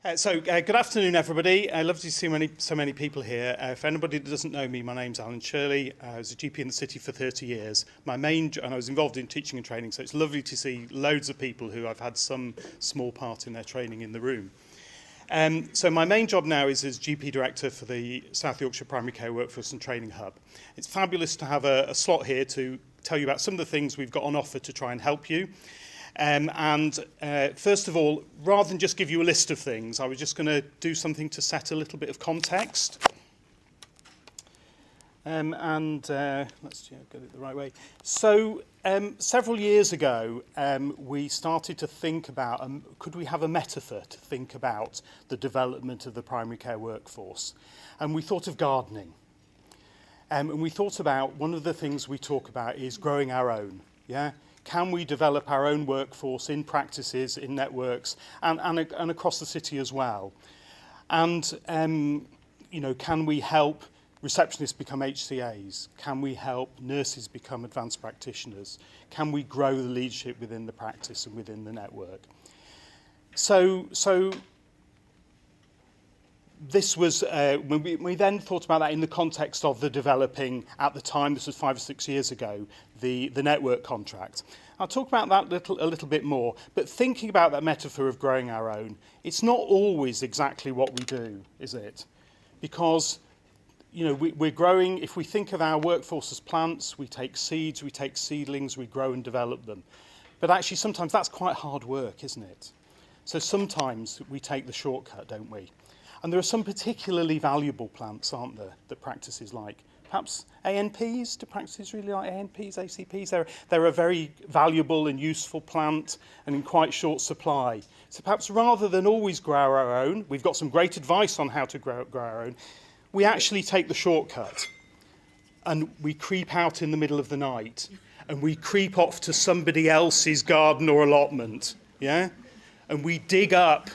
Good afternoon, everybody. Lovely to see so many people here. For anybody that doesn't know me, my name's Alan Shirley. I was a GP in the city for 30 years. And I was involved in teaching and training, so it's lovely to see loads of people who I've had some small part in their training in the room. So my main job now is as GP Director for the South Yorkshire Primary Care Workforce and Training Hub. It's fabulous to have a slot here to tell you about some of the things we've got on offer to try and help you. First of all, rather than just give you a list of things, I was just going to do something to set a little bit of context. Let's get it the right way. So, several years ago, we started to think about, could we have a metaphor to think about the development of the primary care workforce? And we thought of gardening. And we thought about, one of the things we talk about is growing our own, yeah? Can we develop our own workforce in practices, in networks, and across the city as well? And, can we help receptionists become HCAs? Can we help nurses become advanced practitioners? Can we grow the leadership within the practice and within the network? So this was, when we then thought about that in the context of the developing, at the time, this was 5 or 6 years ago, the network contract. I'll talk about that a little bit more, but thinking about that metaphor of growing our own, it's not always exactly what we do, is it? Because, we're growing, if we think of our workforce as plants, we take seeds, we take seedlings, we grow and develop them. But actually, sometimes that's quite hard work, isn't it? So sometimes we take the shortcut, don't we? And there are some particularly valuable plants, aren't there, that practices like? Perhaps ANPs, do practices really like ANPs, ACPs? They're a very valuable and useful plant and in quite short supply. So perhaps rather than always grow our own, we've got some great advice on how to grow our own, we actually take the shortcut and we creep out in the middle of the night and we creep off to somebody else's garden or allotment, yeah? And we dig up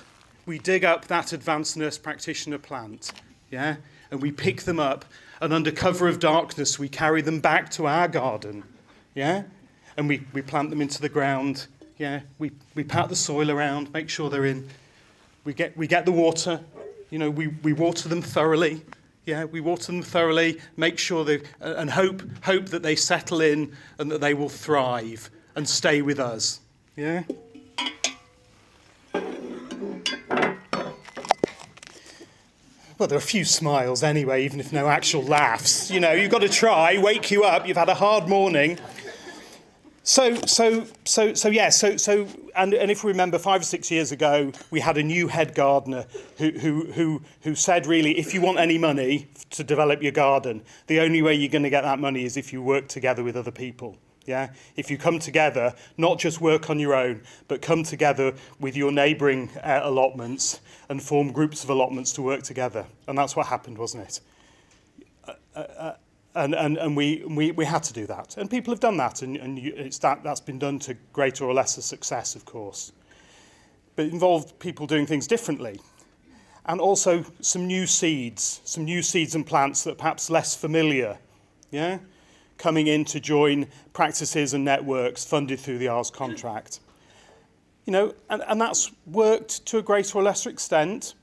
that advanced nurse practitioner plant, yeah? And we pick them up, and under cover of darkness, we carry them back to our garden, yeah? And we plant them into the ground, yeah? We pat the soil around, make sure they're in. We get the water, we water them thoroughly, yeah? We water them thoroughly, make sure and hope that they settle in and that they will thrive and stay with us, yeah? Well, there are a few smiles anyway, even if no actual laughs. You've got to try, wake you up, you've had a hard morning. And if we remember 5 or 6 years ago, we had a new head gardener who said, really, if you want any money to develop your garden, the only way you're going to get that money is if you work together with other people. Yeah, if you come together, not just work on your own, but come together with your neighbouring allotments and form groups of allotments to work together. And that's what happened, wasn't it? And we had to do that. And people have done that, and that's been done to greater or lesser success, of course. But it involved people doing things differently. And also some new seeds and plants that are perhaps less familiar, yeah? Coming in to join practices and networks funded through the Rs contract. And that's worked to a greater or lesser extent.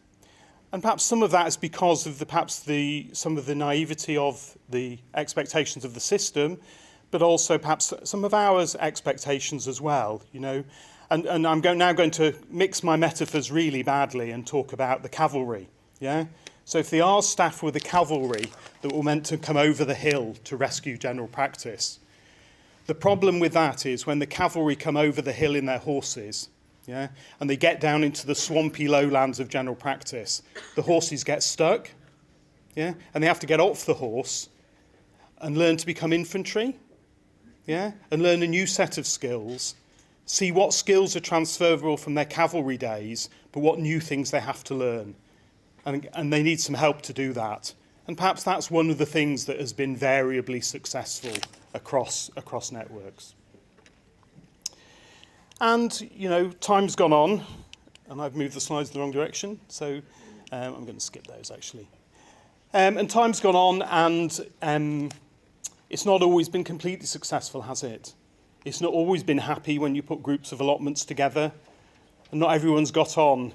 And perhaps some of that is because of some of the naivety of the expectations of the system, but also perhaps some of ours expectations as well, And I'm now going to mix my metaphors really badly and talk about the cavalry, yeah? So if the Rs staff were the cavalry that were meant to come over the hill to rescue general practice, the problem with that is when the cavalry come over the hill in their horses, yeah, and they get down into the swampy lowlands of general practice, the horses get stuck, yeah, and they have to get off the horse and learn to become infantry, yeah, and learn a new set of skills, see what skills are transferable from their cavalry days, but what new things they have to learn. And they need some help to do that. And perhaps that's one of the things that has been variably successful across networks. And, time's gone on, and I've moved the slides in the wrong direction, so I'm going to skip those, actually. And time's gone on, and it's not always been completely successful, has it? It's not always been happy when you put groups of allotments together, and not everyone's got on.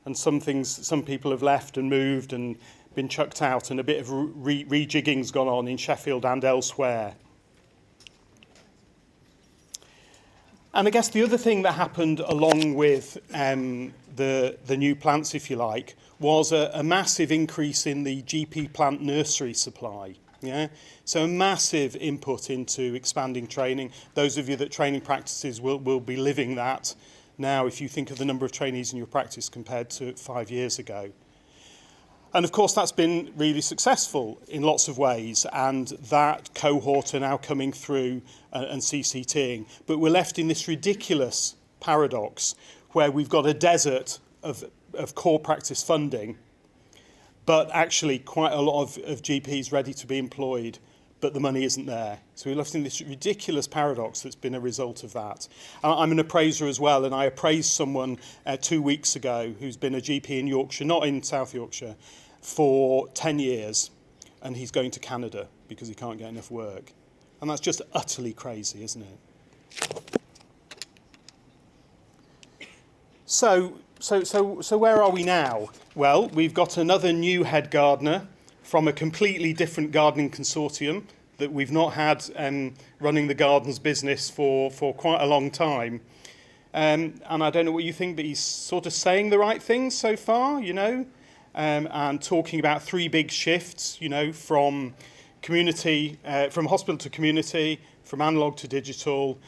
and some people have left and moved and been chucked out, and a bit of rejigging's gone on in Sheffield and elsewhere. And I guess the other thing that happened along with the new plants, if you like, was a massive increase in the GP plant nursery supply. Yeah, so a massive input into expanding training. Those of you that training practices will be living that now if you think of the number of trainees in your practice compared to 5 years ago. And of course that's been really successful in lots of ways, and that cohort are now coming through and CCTing. But we're left in this ridiculous paradox where we've got a desert of core practice funding, but actually quite a lot of GPs ready to be employed, but the money isn't there. So we're left in this ridiculous paradox that's been a result of that. I'm an appraiser as well, and I appraised someone 2 weeks ago who's been a GP in Yorkshire, not in South Yorkshire, for 10 years, and he's going to Canada because he can't get enough work. And that's just utterly crazy, isn't it? So where are we now? Well, we've got another new head gardener from a completely different gardening consortium that we've not had running the gardens business for quite a long time. And I don't know what you think, but he's sort of saying the right things so far, you know, and talking about 3 big shifts, you know, from community, from hospital to community, from analog to digital,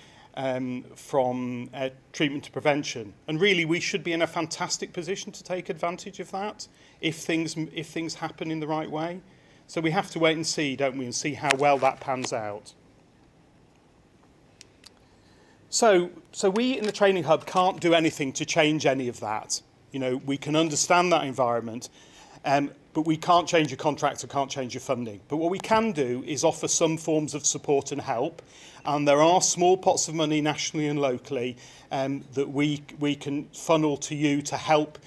from treatment to prevention. And really, we should be in a fantastic position to take advantage of that if things happen in the right way. So we have to wait and see, don't we, and see how well that pans out. So we in the Training Hub can't do anything to change any of that. You know, we can understand that environment, but we can't change your contract or can't change your funding. But what we can do is offer some forms of support and help. And there are small pots of money nationally and locally that we can funnel to you to help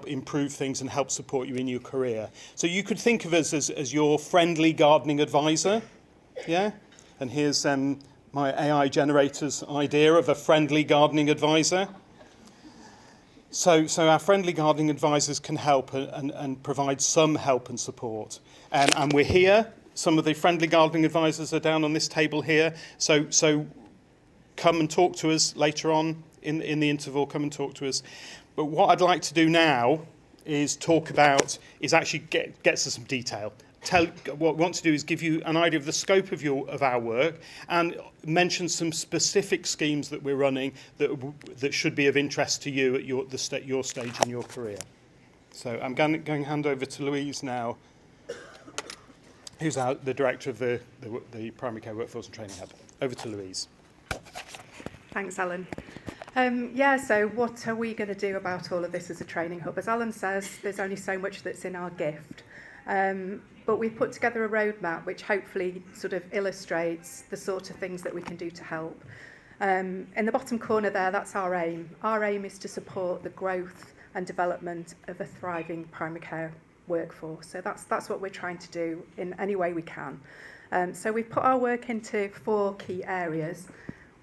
improve things and help support you in your career. So you could think of us as your friendly gardening advisor. Yeah? And here's my AI generator's idea of a friendly gardening advisor. So our friendly gardening advisors can help and provide some help and support. And we're here. Some of the friendly gardening advisors are down on this table here. So come and talk to us later on in the interval. Come and talk to us. But what I'd like to do now is actually get to some detail. What we want to do is give you an idea of the scope of our work and mention some specific schemes that we're running that should be of interest to you at your stage in your career. So I'm going to hand over to Louise now, who's the director of the Primary Care Workforce and Training Hub. Over to Louise. Thanks, Alan. So what are we going to do about all of this as a training hub? As Alan says, there's only so much that's in our gift. But we've put together a roadmap which hopefully sort of illustrates the sort of things that we can do to help. In the bottom corner there, that's our aim. Our aim is to support the growth and development of a thriving primary care workforce. So that's what we're trying to do in any way we can. So we've put our work into 4 key areas.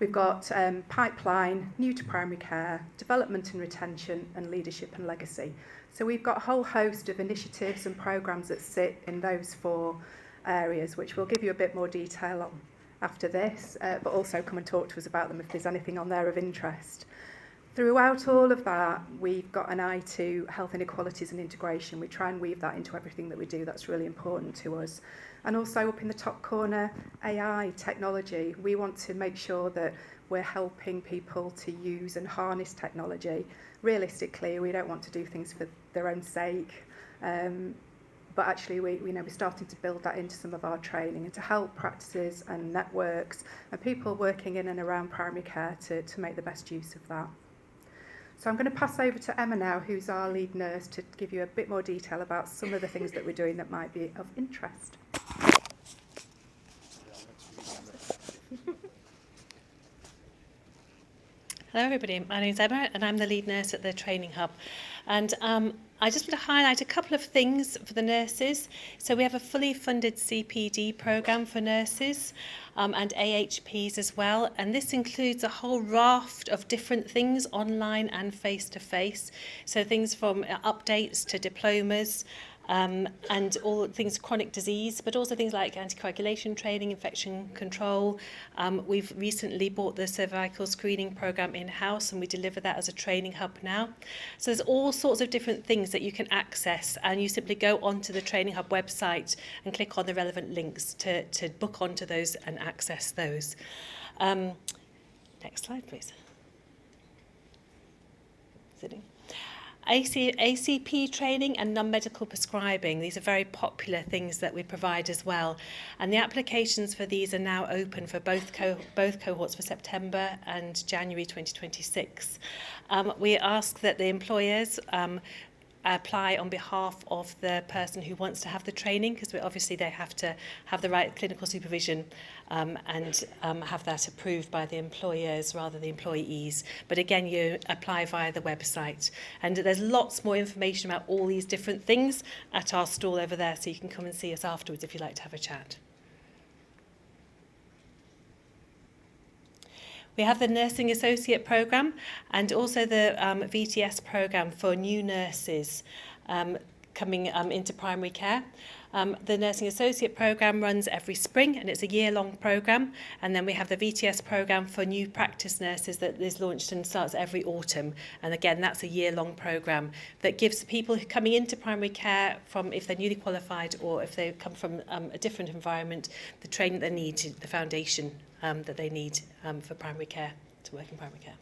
We've got pipeline, new to primary care, development and retention, and leadership and legacy. So we've got a whole host of initiatives and programmes that sit in those 4 areas, which we'll give you a bit more detail on after this, but also come and talk to us about them if there's anything on there of interest. Throughout all of that, we've got an eye to health inequalities and integration. We try and weave that into everything that we do. That's really important to us. And also up in the top corner, AI, technology. We want to make sure that we're helping people to use and harness technology. Realistically, we don't want to do things for their own sake. But actually, we're starting to build that into some of our training and to help practices and networks and people working in and around primary care to make the best use of that. So I'm going to pass over to Emma now, who's our lead nurse, to give you a bit more detail about some of the things that we're doing that might be of interest. Hello everybody, my name's Emma and I'm the lead nurse at the Training Hub. And I just want to highlight a couple of things for the nurses. So we have a fully funded CPD programme for nurses and AHPs as well. And this includes a whole raft of different things, online and face-to-face. So things from updates to diplomas, and all things chronic disease, but also things like anticoagulation training, infection control. We've recently bought the cervical screening programme in-house, and we deliver that as a training hub now. So there's all sorts of different things that you can access, and you simply go onto the training hub website and click on the relevant links to book onto those and access those. Next slide, please. Sitting. ACP training and non-medical prescribing. These are very popular things that we provide as well. And the applications for these are now open for both cohorts for September and January 2026. We ask that the employers apply on behalf of the person who wants to have the training, because obviously they have to have the right clinical supervision and have that approved by the employers rather than the employees. But again, you apply via the website. And there's lots more information about all these different things at our stall over there, so you can come and see us afterwards if you'd like to have a chat. We have the Nursing Associate Programme and also the VTS programme for new nurses coming into primary care. The Nursing Associate Programme runs every spring, and it's a year-long programme. And then we have the VTS programme for new practice nurses that is launched and starts every autumn. And again, that's a year-long programme that gives people who are coming into primary care, from if they're newly qualified or if they come from a different environment, the training they need, the foundation that they need for primary care, to work in primary care.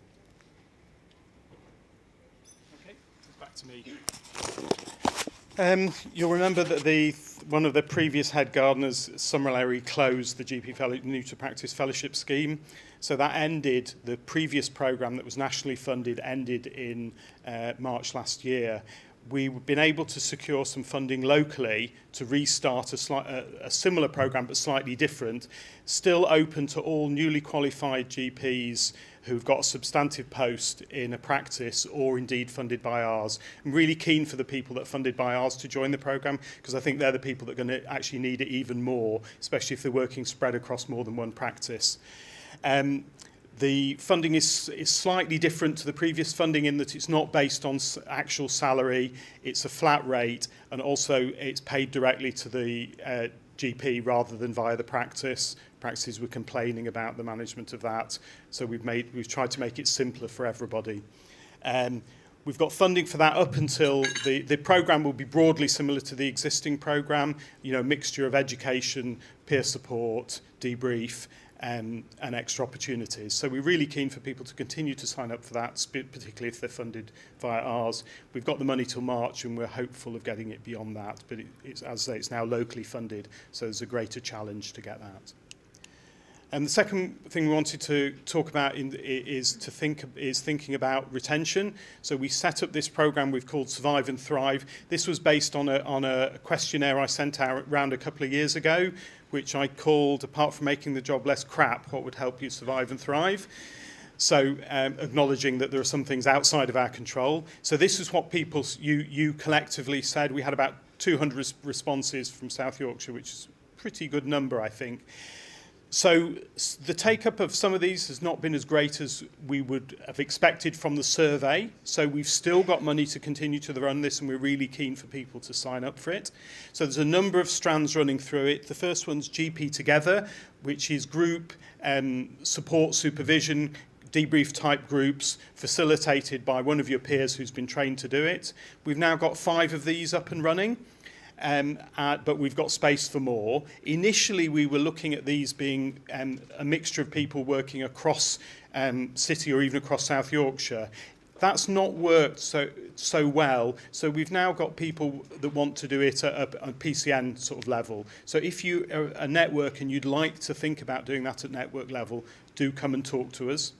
Okay, back to me. You'll remember that one of the previous head gardeners summarily closed the GP New to Practice Fellowship Scheme. So that ended, the previous programme that was nationally funded ended in March last year. We've been able to secure some funding locally to restart a similar programme but slightly different, still open to all newly qualified GPs who've got a substantive post in a practice or indeed funded by ours. I'm really keen for the people that are funded by ours to join the programme, because I think they're the people that are going to actually need it even more, especially if they're working spread across more than one practice. The funding is slightly different to the previous funding in that it's not based on actual salary, it's a flat rate, and also it's paid directly to the GP rather than via the practice. Practices were complaining about the management of that, so we've tried to make it simpler for everybody. We've got funding for that up until the programme will be broadly similar to the existing programme, mixture of education, peer support, debrief, and extra opportunities. So we're really keen for people to continue to sign up for that, particularly if they're funded via ours. We've got the money till March, and we're hopeful of getting it beyond that, but it's, as I say, it's now locally funded, so there's a greater challenge to get that. And the second thing we wanted to talk about is thinking about retention. So we set up this programme we've called Survive and Thrive. This was based on a questionnaire I sent out around a couple of years ago, which I called, apart from making the job less crap, what would help you survive and thrive? So acknowledging that there are some things outside of our control. So this is what you collectively said. We had about 200 responses from South Yorkshire, which is a pretty good number, I think. So the take-up of some of these has not been as great as we would have expected from the survey. So we've still got money to continue to run this, and we're really keen for people to sign up for it. So there's a number of strands running through it. The first one's GP Together, which is group support, supervision, debrief type groups facilitated by one of your peers who's been trained to do it. We've now got 5 of these up and running. But we've got space for more. Initially, we were looking at these being a mixture of people working across city or even across South Yorkshire. That's not worked so well. So we've now got people that want to do it at a PCN sort of level. So if you are a network and you'd like to think about doing that at network level, do come and talk to us.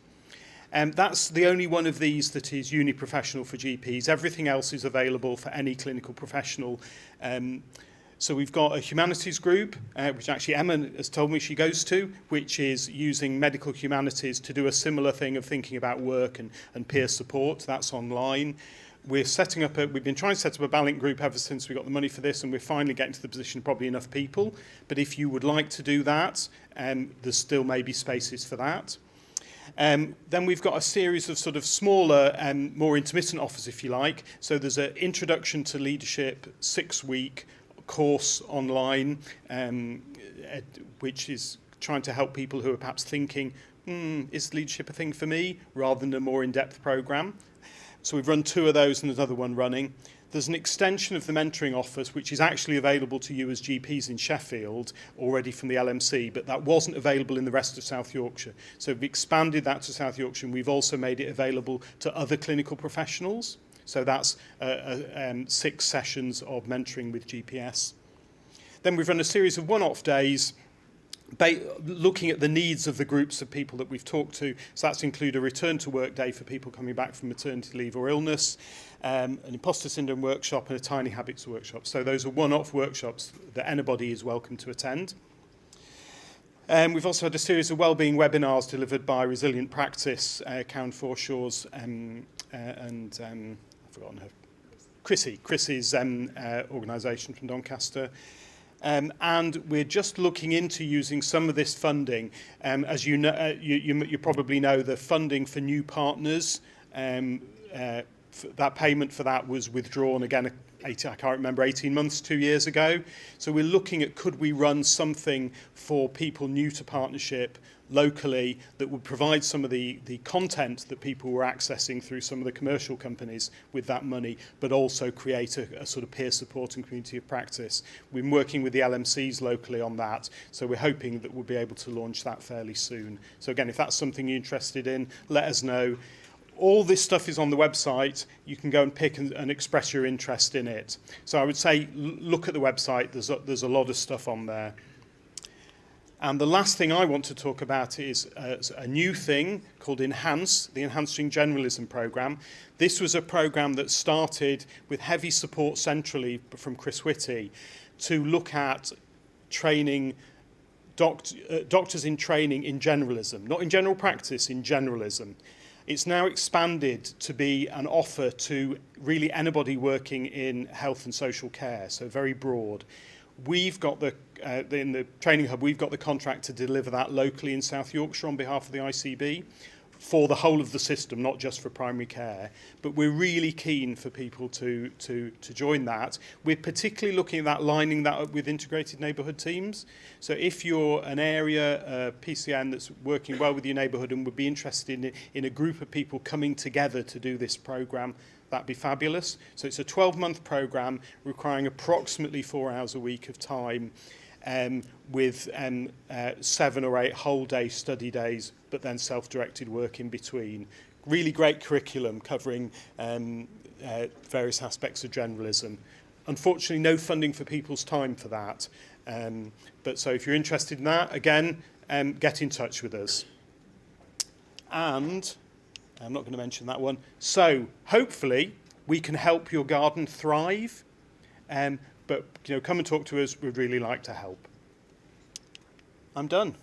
That's the only one of these that is uni-professional for GPs. Everything else is available for any clinical professional. So we've got a humanities group, which actually Emma has told me she goes to, which is using medical humanities to do a similar thing of thinking about work and peer support. That's online. we're setting up we've been trying to set up a balancing group ever since we got the money for this, and we're finally getting to the position of probably enough people. But if you would like to do that, there's still maybe spaces for that. Then we've got a series of sort of smaller and more intermittent offers, if you like. So there's an Introduction to Leadership 6-week course online, which is trying to help people who are perhaps thinking, is leadership a thing for me, rather than a more in-depth programme. So we've run 2 of those and another one running. There's an extension of the mentoring offers, which is actually available to you as GPs in Sheffield already from the LMC, but that wasn't available in the rest of South Yorkshire. So we've expanded that to South Yorkshire, and we've also made it available to other clinical professionals. So that's 6 sessions of mentoring with GPS. Then we've run a series of one-off days looking at the needs of the groups of people that we've talked to. So that's include a return to work day for people coming back from maternity leave or illness, an imposter syndrome workshop, and a tiny habits workshop. So those are one-off workshops that anybody is welcome to attend. We've also had a series of wellbeing webinars delivered by Resilient Practice, Karen Forshaw's and I've forgotten her, Chrissy's organisation from Doncaster. And we're just looking into using some of this funding. As you know, you probably know, the funding for new partners, that payment for that was withdrawn again, I can't remember, 18 months, 2 years ago. So we're looking at, could we run something for people new to partnership locally that would provide some of the content that people were accessing through some of the commercial companies with that money, but also create a sort of peer support and community of practice. We've been working with the LMCs locally on that, so we're hoping that we'll be able to launch that fairly soon. So again, if that's something you're interested in, let us know. All this stuff is on the website. You can go and pick and express your interest in it. So I would say look at the website. There's a lot of stuff on there. And the last thing I want to talk about is a new thing called Enhance, the Enhancing Generalism programme. This was a programme that started with heavy support centrally from Chris Whitty to look at training doctors in training in generalism, not in general practice, in generalism. It's now expanded to be an offer to really anybody working in health and social care, so very broad. We've got in the training hub, we've got the contract to deliver that locally in South Yorkshire on behalf of the ICB for the whole of the system, not just for primary care. But we're really keen for people to join that. We're particularly looking at that, lining that up with integrated neighbourhood teams. So if you're an area, PCN, that's working well with your neighbourhood and would be interested in a group of people coming together to do this programme, that'd be fabulous. So it's a 12-month programme requiring approximately 4 hours a week of time, with 7 or 8 whole-day study days, but then self-directed work in between. Really great curriculum covering various aspects of generalism. Unfortunately, no funding for people's time for that. But so if you're interested in that, again, get in touch with us. And I'm not going to mention that one. So hopefully we can help your garden thrive. But come and talk to us. We'd really like to help. I'm done.